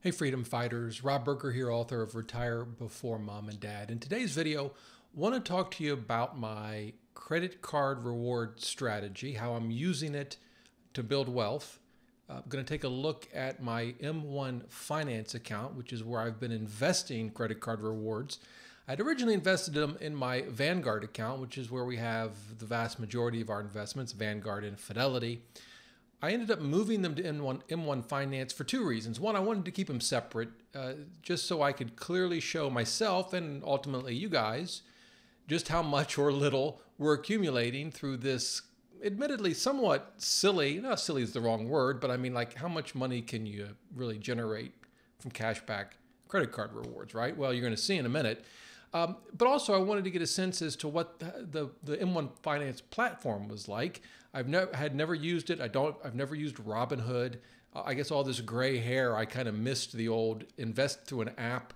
Hey Freedom Fighters, Rob Berger here, author of Retire Before Mom and Dad. In today's video, I want to talk to you about my credit card reward strategy, how I'm using it to build wealth. I'm going to take a look at my M1 Finance account, which is where I've been investing credit card rewards. I'd originally invested them in my Vanguard account, which is where we have the vast majority of our investments, Vanguard and Fidelity. I ended up moving them to M1 Finance for two reasons. One, I wanted to keep them separate, just so I could clearly show myself and ultimately you guys just how much or little we're accumulating through this admittedly somewhat silly, not silly is the wrong word, but I mean like how much money can you really generate from cashback credit card rewards, right? Well, you're going to see in a minute. But also I wanted to get a sense as to what the M1 Finance platform was like. Had never used it. I've never used Robinhood. I guess all this gray hair, I kind of missed the old invest through an app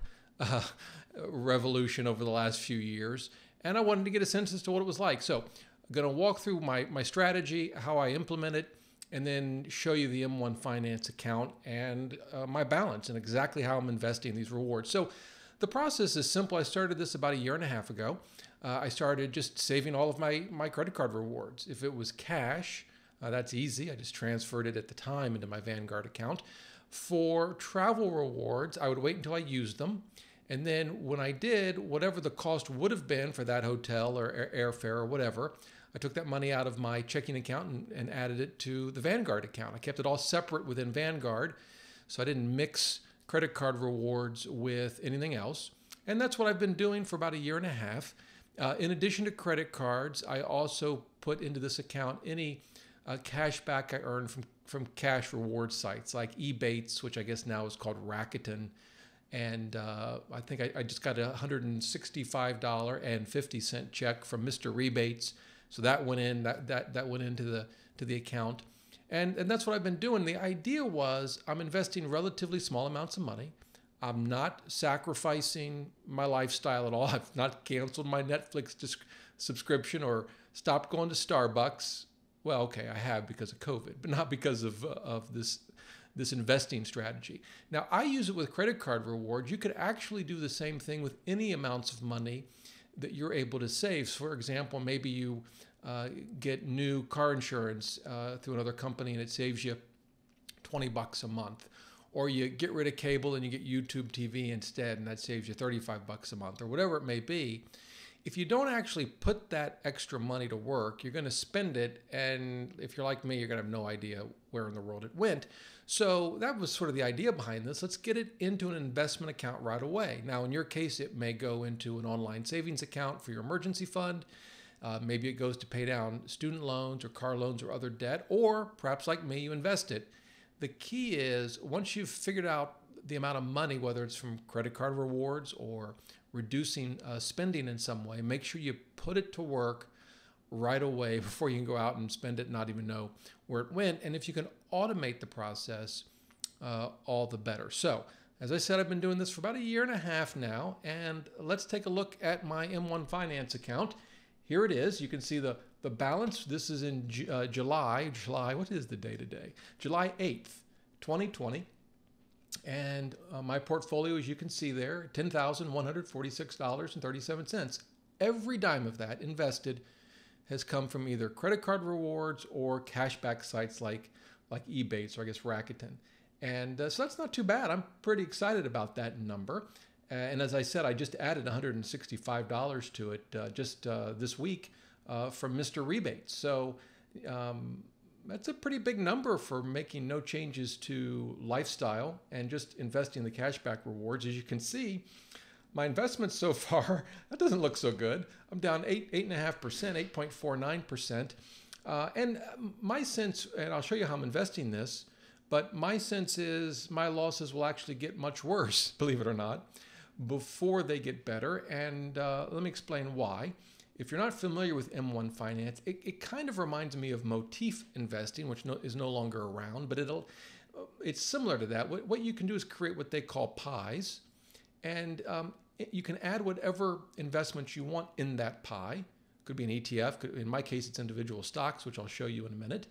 revolution over the last few years. And I wanted to get a sense as to what it was like. So I'm going to walk through my strategy, how I implement it, and then show you the M1 Finance account and my balance and exactly how I'm investing these rewards. So the process is simple. I started this about a year and a half ago. I started just saving all of my credit card rewards. If it was cash, that's easy. I just transferred it at the time into my Vanguard account. For travel rewards, I would wait until I used them. And then when I did, whatever the cost would have been for that hotel or airfare or whatever, I took that money out of my checking account and added it to the Vanguard account. I kept it all separate within Vanguard, so I didn't mix credit card rewards with anything else. And that's what I've been doing for about a year and a half. In addition to credit cards, I also put into this account any cash back I earned from cash reward sites like Ebates, which I guess now is called Rakuten. And I think I just got a $165.50 check from Mr. Rebates. So that went in, that went into the account. And that's what I've been doing. The idea was I'm investing relatively small amounts of money. I'm not sacrificing my lifestyle at all. I've not canceled my Netflix subscription or stopped going to Starbucks. Well, okay, I have because of COVID, but not because of this investing strategy. Now, I use it with credit card rewards. You could actually do the same thing with any amounts of money that you're able to save. So for example, maybe you get new car insurance through another company and it saves you $20 a month. Or you get rid of cable and you get YouTube TV instead and that saves you $35 a month or whatever it may be. If you don't actually put that extra money to work, you're going to spend it. And if you're like me, you're going to have no idea where in the world it went. So that was sort of the idea behind this. Let's get it into an investment account right away. Now, in your case, it may go into an online savings account for your emergency fund. Maybe it goes to pay down student loans or car loans or other debt, or perhaps like me, you invest it. The key is once you've figured out the amount of money, whether it's from credit card rewards or reducing spending in some way, make sure you put it to work right away before you can go out and spend it and not even know where it went. And if you can automate the process, all the better. So as I said, I've been doing this for about a year and a half now, and let's take a look at my M1 Finance account. Here it is. You can see the balance. This is in July, what is the day today? July 8th, 2020. And my portfolio, as you can see there, $10,146.37. Every dime of that invested has come from either credit card rewards or cashback sites like Ebates or I guess Rakuten. And so that's not too bad. I'm pretty excited about that number. And as I said, I just added $165 to it just this week from Mr. Rebates. So that's a pretty big number for making no changes to lifestyle and just investing the cashback rewards. As you can see, my investments so far, that doesn't look so good. I'm down 8.5%, 8.49%. And my sense, and I'll show you how I'm investing this, but my sense is my losses will actually get much worse, believe it or not, before they get better. And let me explain why. If you're not familiar with M1 Finance, it kind of reminds me of motif investing, which is no longer around, but it's similar to that. What you can do is create what they call pies, and you can add whatever investments you want in that pie. Could be an ETF. In my case, it's individual stocks, which I'll show you in a minute.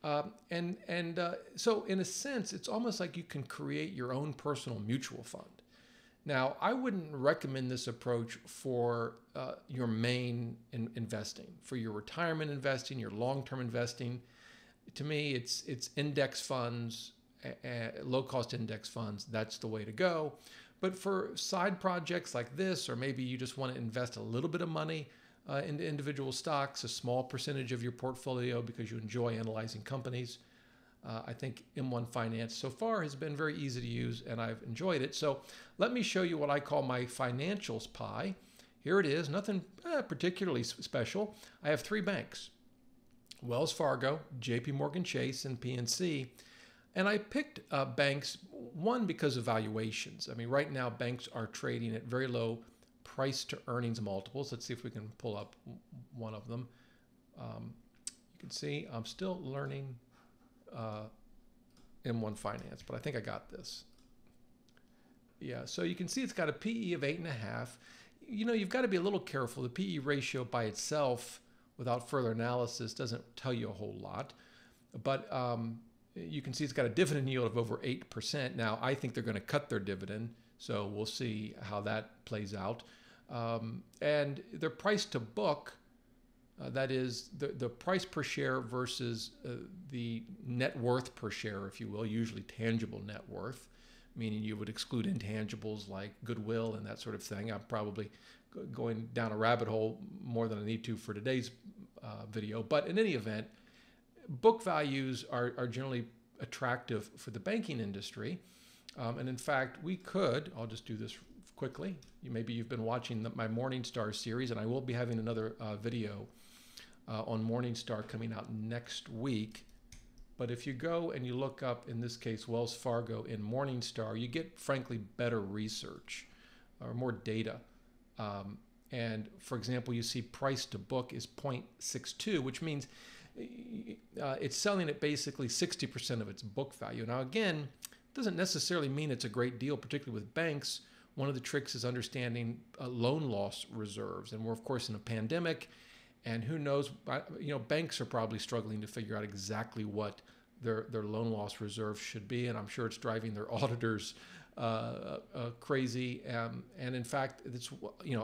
So in a sense, it's almost like you can create your own personal mutual fund. Now, I wouldn't recommend this approach for your main investing, for your retirement investing, your long-term investing. To me, it's index funds, low-cost index funds. That's the way to go. But for side projects like this, or maybe you just want to invest a little bit of money into individual stocks, a small percentage of your portfolio because you enjoy analyzing companies, I think M1 Finance so far has been very easy to use, and I've enjoyed it. So let me show you what I call my financials pie. Here it is, nothing particularly special. I have 3 banks: Wells Fargo, JP Morgan Chase, and PNC. And I picked banks, one, because of valuations. I mean, right now banks are trading at very low price to earnings multiples. Let's see if we can pull up one of them. You can see I'm still learning M1 Finance, but I think I got this. Yeah, so you can see it's got a PE of 8.5. You know, you've got to be a little careful. The PE ratio by itself, without further analysis, doesn't tell you a whole lot. But you can see it's got a dividend yield of over 8%. Now, I think they're going to cut their dividend, so we'll see how that plays out. And their price to book, that is the price per share versus the net worth per share, if you will, usually tangible net worth, meaning you would exclude intangibles like goodwill and that sort of thing. I'm probably going down a rabbit hole more than I need to for today's video. But in any event, book values are generally attractive for the banking industry. And in fact, I'll just do this quickly. Maybe you've been watching my Morningstar series, and I will be having another video on Morningstar coming out next week. But if you go and you look up, in this case, Wells Fargo in Morningstar, you get, frankly, better research or more data. And for example, you see price to book is 0.62, which means it's selling at basically 60% of its book value. Now, again, it doesn't necessarily mean it's a great deal, particularly with banks. One of the tricks is understanding loan loss reserves. And we're, of course, in a pandemic. And who knows, banks are probably struggling to figure out exactly what their loan loss reserve should be. And I'm sure it's driving their auditors crazy. And in fact,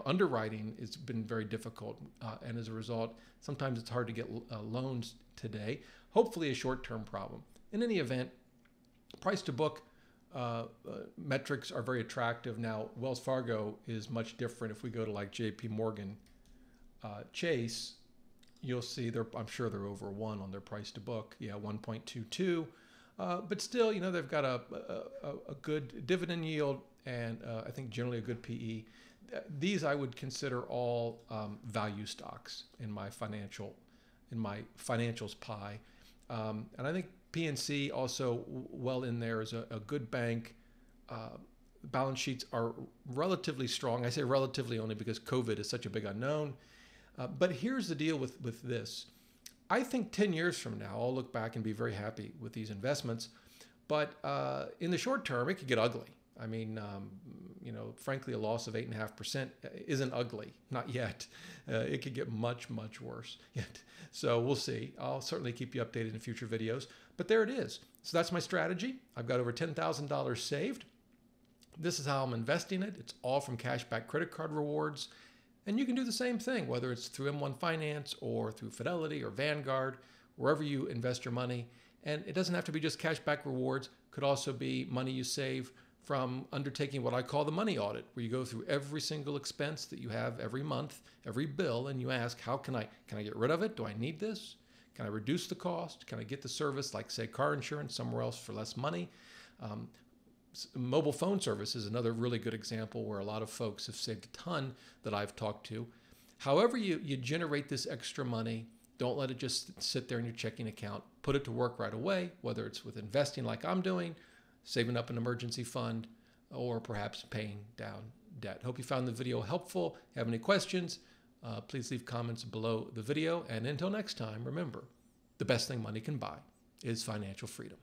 underwriting has been very difficult. And as a result, sometimes it's hard to get loans today. Hopefully a short-term problem. In any event, price to book metrics are very attractive. Now, Wells Fargo is much different. If we go to like JP Morgan Chase, you'll see I'm sure they're over 1 on their price to book. Yeah, 1.22. But still, they've got a good dividend yield and I think generally a good PE. These I would consider all value stocks in my financials pie. And I think PNC also well in there is a good bank. Balance sheets are relatively strong. I say relatively only because COVID is such a big unknown. But here's the deal with this. I think 10 years from now, I'll look back and be very happy with these investments. But in the short term, it could get ugly. I mean, frankly, a loss of 8.5% isn't ugly, not yet. It could get much, much worse yet. So we'll see. I'll certainly keep you updated in future videos. But there it is. So that's my strategy. I've got over $10,000 saved. This is how I'm investing it. It's all from cashback credit card rewards. And you can do the same thing, whether it's through M1 Finance or through Fidelity or Vanguard, wherever you invest your money. And it doesn't have to be just cashback rewards. It could also be money you save from undertaking what I call the money audit, where you go through every single expense that you have every month, every bill, and you ask, can I get rid of it? Do I need this? Can I reduce the cost? Can I get the service, like say car insurance, somewhere else for less money? Mobile phone service is another really good example where a lot of folks have saved a ton that I've talked to. However you generate this extra money, don't let it just sit there in your checking account. Put it to work right away, whether it's with investing like I'm doing, saving up an emergency fund, or perhaps paying down debt. Hope you found the video helpful. If you have any questions, please leave comments below the video. And until next time, remember, the best thing money can buy is financial freedom.